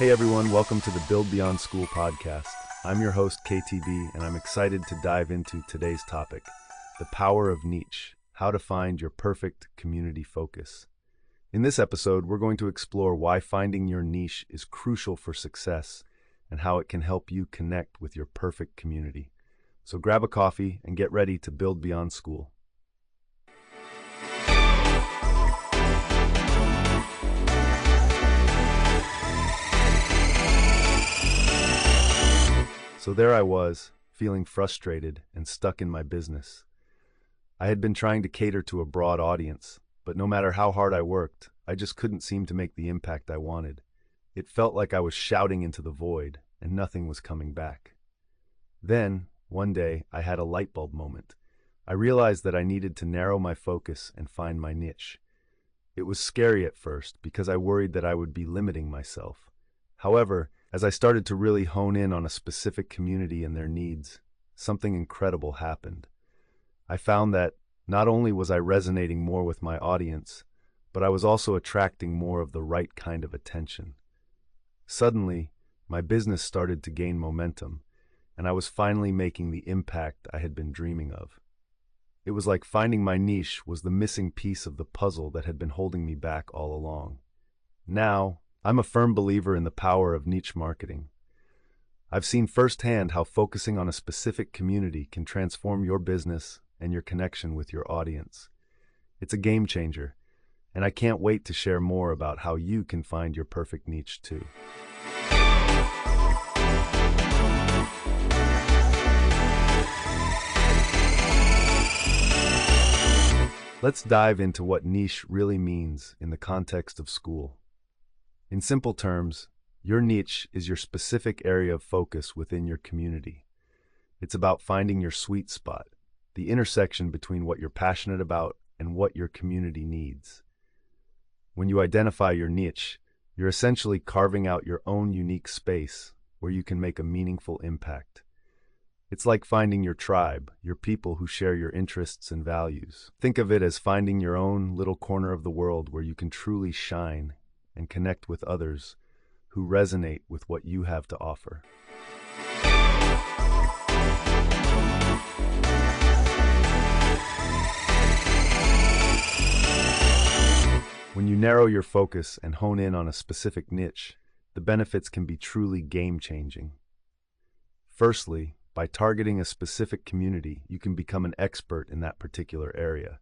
Hey everyone, welcome to the Build Beyond School podcast. I'm your host KTB, and I'm excited to dive into today's topic, the power of niche, how to find your perfect community focus. In this episode, we're going to explore why finding your niche is crucial for success and how it can help you connect with your perfect community. So grab a coffee and get ready to build beyond school. So there I was, feeling frustrated and stuck in my business. I had been trying to cater to a broad audience, but no matter how hard I worked, I just couldn't seem to make the impact I wanted. It felt like I was shouting into the void, and nothing was coming back. Then, one day, I had a light bulb moment. I realized that I needed to narrow my focus and find my niche. It was scary at first because I worried that I would be limiting myself. However, as I started to really hone in on a specific community and their needs, something incredible happened. I found that not only was I resonating more with my audience, but I was also attracting more of the right kind of attention. Suddenly, my business started to gain momentum, and I was finally making the impact I had been dreaming of. It was like finding my niche was the missing piece of the puzzle that had been holding me back all along. Now, I'm a firm believer in the power of niche marketing. I've seen firsthand how focusing on a specific community can transform your business and your connection with your audience. It's a game changer, and I can't wait to share more about how you can find your perfect niche too. Let's dive into what niche really means in the context of school. In simple terms, your niche is your specific area of focus within your community. It's about finding your sweet spot, the intersection between what you're passionate about and what your community needs. When you identify your niche, you're essentially carving out your own unique space where you can make a meaningful impact. It's like finding your tribe, your people who share your interests and values. Think of it as finding your own little corner of the world where you can truly shine and connect with others who resonate with what you have to offer. When you narrow your focus and hone in on a specific niche, the benefits can be truly game-changing. Firstly, by targeting a specific community, you can become an expert in that particular area.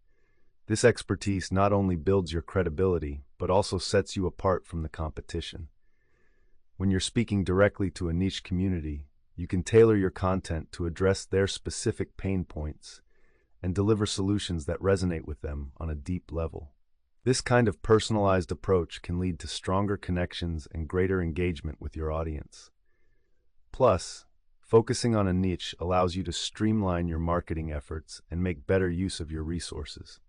This expertise not only builds your credibility, but also sets you apart from the competition. When you're speaking directly to a niche community, you can tailor your content to address their specific pain points and deliver solutions that resonate with them on a deep level. This kind of personalized approach can lead to stronger connections and greater engagement with your audience. Plus, focusing on a niche allows you to streamline your marketing efforts and make better use of your resources.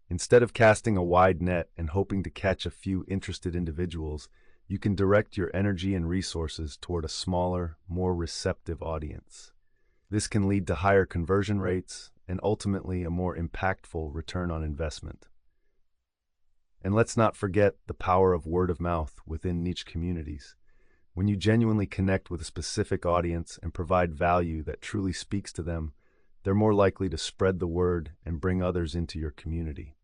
Instead of casting a wide net and hoping to catch a few interested individuals, you can direct your energy and resources toward a smaller, more receptive audience. This can lead to higher conversion rates and ultimately a more impactful return on investment. And let's not forget the power of word of mouth within niche communities. When you genuinely connect with a specific audience and provide value that truly speaks to them, they're more likely to spread the word and bring others into your community.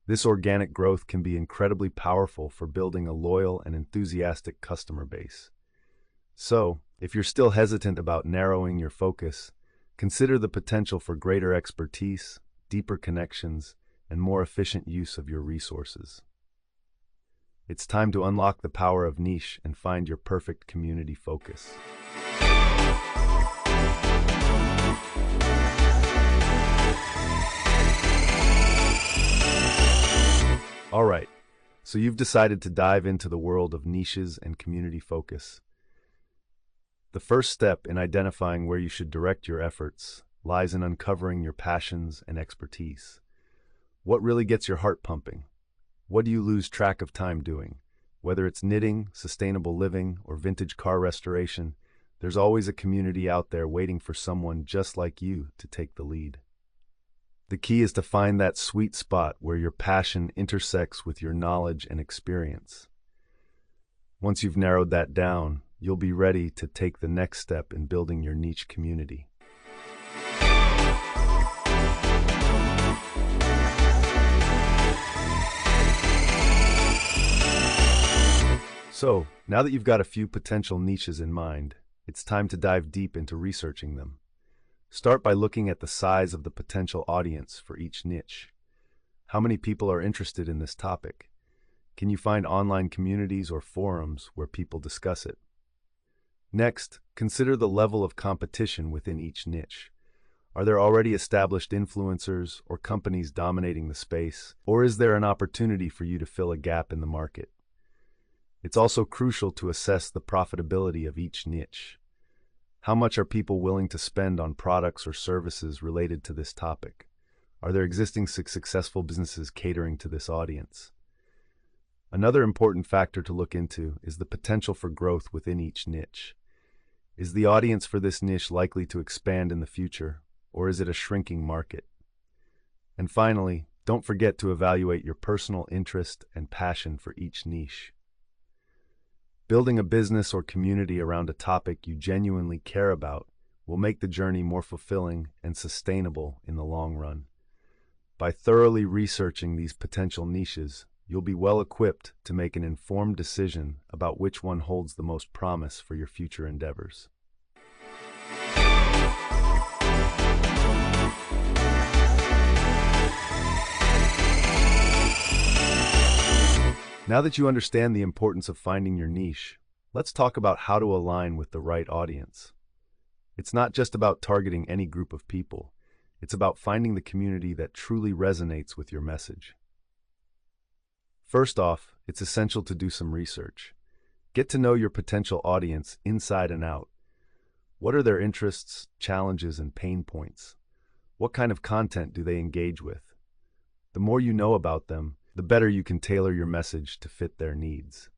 This organic growth can be incredibly powerful for building a loyal and enthusiastic customer base. So, if you're still hesitant about narrowing your focus, consider the potential for greater expertise, deeper connections, and more efficient use of your resources. It's time to unlock the power of niche and find your perfect community focus. All right, so you've decided to dive into the world of niches and community focus. The first step in identifying where you should direct your efforts lies in uncovering your passions and expertise. What really gets your heart pumping? What do you lose track of time doing? Whether it's knitting, sustainable living, or vintage car restoration, there's always a community out there waiting for someone just like you to take the lead. The key is to find that sweet spot where your passion intersects with your knowledge and experience. Once you've narrowed that down, you'll be ready to take the next step in building your niche community. So, now that you've got a few potential niches in mind, it's time to dive deep into researching them. Start by looking at the size of the potential audience for each niche. How many people are interested in this topic? Can you find online communities or forums where people discuss it? Next, consider the level of competition within each niche. Are there already established influencers or companies dominating the space, or is there an opportunity for you to fill a gap in the market? It's also crucial to assess the profitability of each niche. How much are people willing to spend on products or services related to this topic? Are there existing successful businesses catering to this audience? Another important factor to look into is the potential for growth within each niche. Is the audience for this niche likely to expand in the future, or is it a shrinking market? And finally, don't forget to evaluate your personal interest and passion for each niche. Building a business or community around a topic you genuinely care about will make the journey more fulfilling and sustainable in the long run. By thoroughly researching these potential niches, you'll be well equipped to make an informed decision about which one holds the most promise for your future endeavors. Now that you understand the importance of finding your niche, let's talk about how to align with the right audience. It's not just about targeting any group of people. It's about finding the community that truly resonates with your message. First off, it's essential to do some research. Get to know your potential audience inside and out. What are their interests, challenges, and pain points? What kind of content do they engage with? The more you know about them, the better you can tailor your message to fit their needs.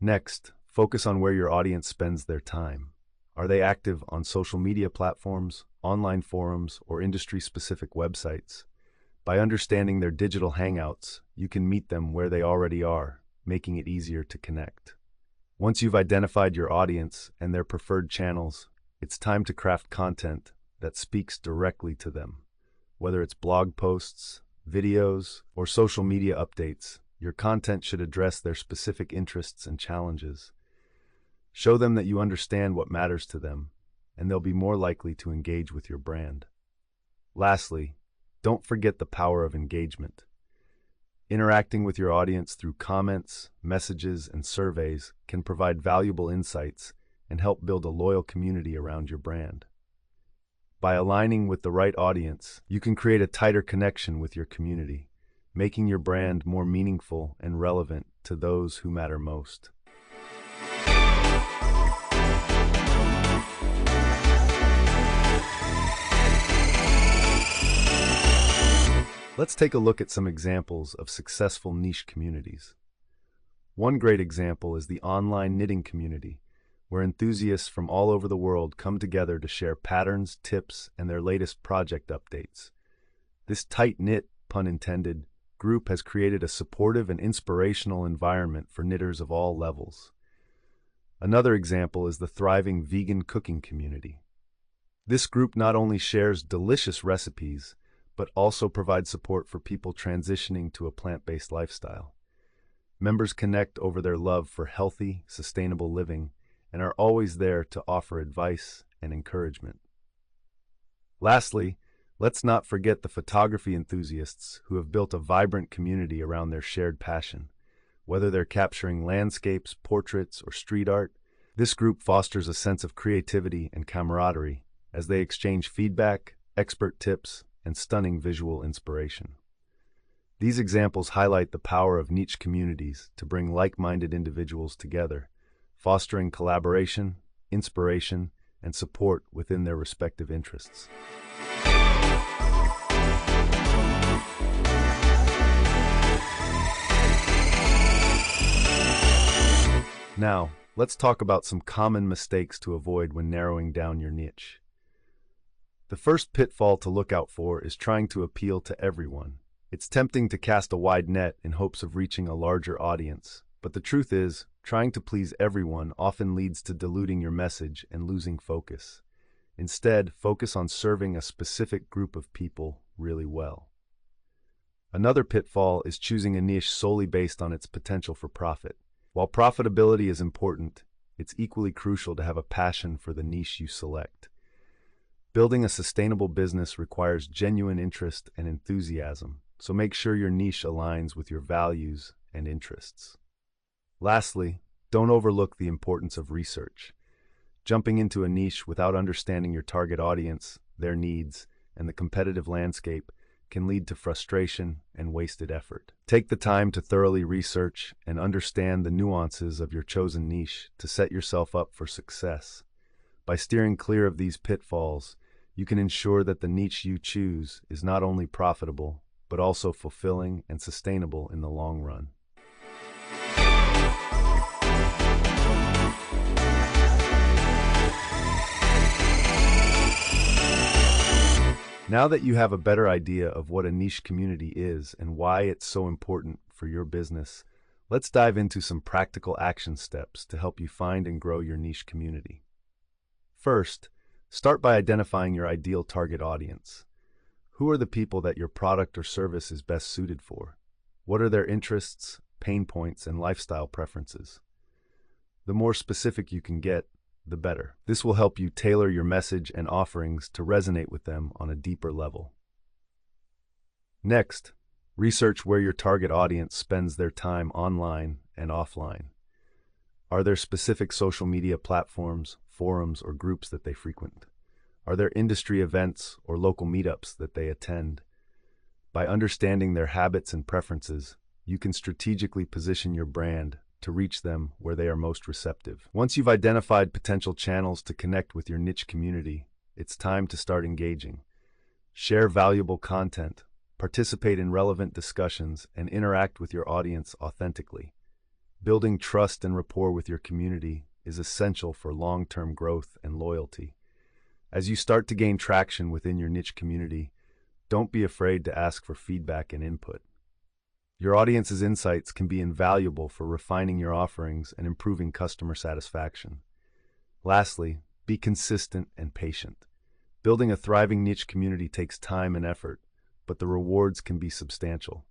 Next, focus on where your audience spends their time. Are they active on social media platforms, online forums, or industry-specific websites? By understanding their digital hangouts, you can meet them where they already are, making it easier to connect. Once you've identified your audience and their preferred channels, it's time to craft content that speaks directly to them. Whether it's blog posts, videos, or social media updates, your content should address their specific interests and challenges. Show them that you understand what matters to them, and they'll be more likely to engage with your brand. Lastly, don't forget the power of engagement. Interacting with your audience through comments, messages, and surveys can provide valuable insights and help build a loyal community around your brand. By aligning with the right audience, you can create a tighter connection with your community, making your brand more meaningful and relevant to those who matter most. Let's take a look at some examples of successful niche communities. One great example is the online knitting community, where enthusiasts from all over the world come together to share patterns, tips, and their latest project updates. This tight-knit, pun intended, group has created a supportive and inspirational environment for knitters of all levels. Another example is the thriving vegan cooking community. This group not only shares delicious recipes, but also provides support for people transitioning to a plant-based lifestyle. Members connect over their love for healthy, sustainable living and are always there to offer advice and encouragement. Lastly, let's not forget the photography enthusiasts who have built a vibrant community around their shared passion. Whether they're capturing landscapes, portraits, or street art, this group fosters a sense of creativity and camaraderie as they exchange feedback, expert tips, and stunning visual inspiration. These examples highlight the power of niche communities to bring like-minded individuals together, fostering collaboration, inspiration, and support within their respective interests. Now, let's talk about some common mistakes to avoid when narrowing down your niche. The first pitfall to look out for is trying to appeal to everyone. It's tempting to cast a wide net in hopes of reaching a larger audience, But the truth is, trying to please everyone often leads to diluting your message and losing focus. Instead, focus on serving a specific group of people really well. Another pitfall is choosing a niche solely based on its potential for profit. While profitability is important, it's equally crucial to have a passion for the niche you select. Building a sustainable business requires genuine interest and enthusiasm, so make sure your niche aligns with your values and interests. Lastly, don't overlook the importance of research. Jumping into a niche without understanding your target audience, their needs, and the competitive landscape can lead to frustration and wasted effort. Take the time to thoroughly research and understand the nuances of your chosen niche to set yourself up for success. By steering clear of these pitfalls, you can ensure that the niche you choose is not only profitable, but also fulfilling and sustainable in the long run. Now that you have a better idea of what a niche community is and why it's so important for your business, let's dive into some practical action steps to help you find and grow your niche community. First, start by identifying your ideal target audience. Who are the people that your product or service is best suited for? What are their interests, pain points, and lifestyle preferences? The more specific you can get, the better. This will help you tailor your message and offerings to resonate with them on a deeper level. Next, research where your target audience spends their time online and offline. Are there specific social media platforms, forums, or groups that they frequent? Are there industry events or local meetups that they attend? By understanding their habits and preferences, you can strategically position your brand to reach them where they are most receptive. Once you've identified potential channels to connect with your niche community, it's time to start engaging. Share valuable content, participate in relevant discussions, and interact with your audience authentically. Building trust and rapport with your community is essential for long-term growth and loyalty. As you start to gain traction within your niche community, don't be afraid to ask for feedback and input. Your audience's insights can be invaluable for refining your offerings and improving customer satisfaction. Lastly, be consistent and patient. Building a thriving niche community takes time and effort, but the rewards can be substantial.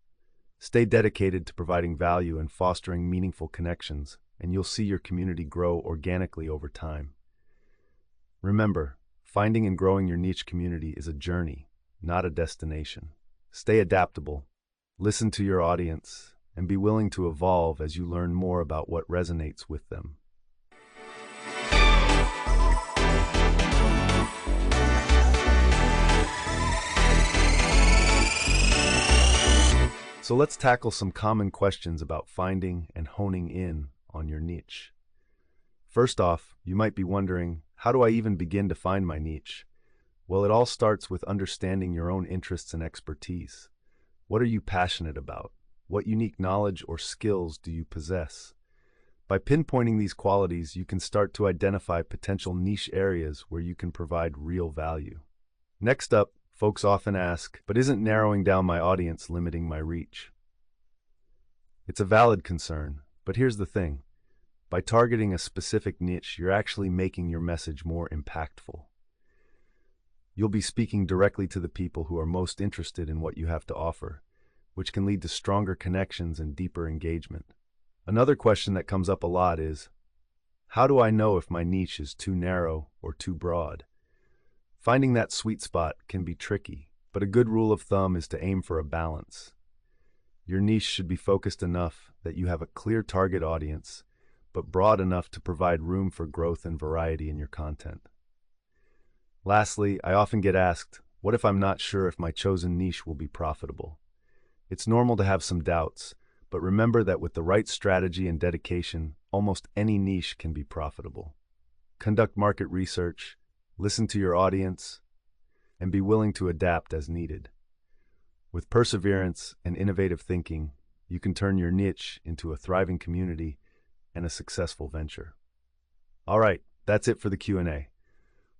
Stay dedicated to providing value and fostering meaningful connections, and you'll see your community grow organically over time. Remember, finding and growing your niche community is a journey, not a destination. Stay adaptable. Listen to your audience, and be willing to evolve as you learn more about what resonates with them. So let's tackle some common questions about finding and honing in on your niche. First off, you might be wondering, how do I even begin to find my niche? Well, it all starts with understanding your own interests and expertise. What are you passionate about? What unique knowledge or skills do you possess? By pinpointing these qualities, you can start to identify potential niche areas where you can provide real value. Next up, folks often ask, but isn't narrowing down my audience limiting my reach? It's a valid concern, but here's the thing. By targeting a specific niche, you're actually making your message more impactful. You'll be speaking directly to the people who are most interested in what you have to offer, which can lead to stronger connections and deeper engagement. Another question that comes up a lot is, how do I know if my niche is too narrow or too broad? Finding that sweet spot can be tricky, but a good rule of thumb is to aim for a balance. Your niche should be focused enough that you have a clear target audience, but broad enough to provide room for growth and variety in your content. Lastly, I often get asked, what if I'm not sure if my chosen niche will be profitable? It's normal to have some doubts, but remember that with the right strategy and dedication, almost any niche can be profitable. Conduct market research, listen to your audience, and be willing to adapt as needed. With perseverance and innovative thinking, you can turn your niche into a thriving community and a successful venture. All right, that's it for the Q&A.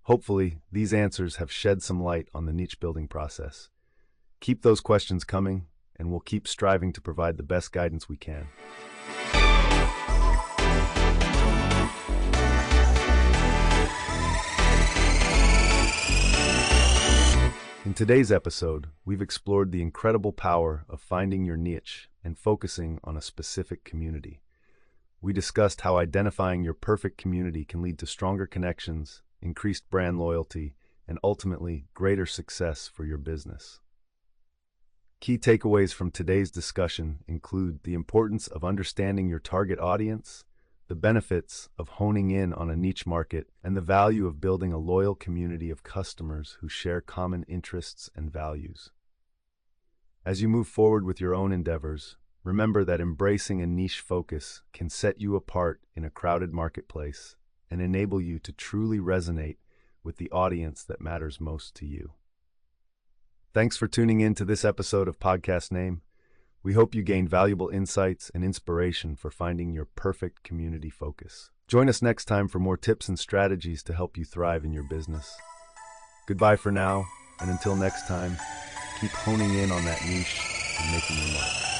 Hopefully, these answers have shed some light on the niche building process. Keep those questions coming, and we'll keep striving to provide the best guidance we can. In today's episode, we've explored the incredible power of finding your niche and focusing on a specific community. We discussed how identifying your perfect community can lead to stronger connections, increased brand loyalty, and ultimately greater success for your business. Key takeaways from today's discussion include the importance of understanding your target audience, the benefits of honing in on a niche market, and the value of building a loyal community of customers who share common interests and values. As you move forward with your own endeavors, remember that embracing a niche focus can set you apart in a crowded marketplace and enable you to truly resonate with the audience that matters most to you. Thanks for tuning in to this episode of Podcast Name. We hope you gained valuable insights and inspiration for finding your perfect community focus. Join us next time for more tips and strategies to help you thrive in your business. Goodbye for now, and until next time, keep honing in on that niche and making your mark.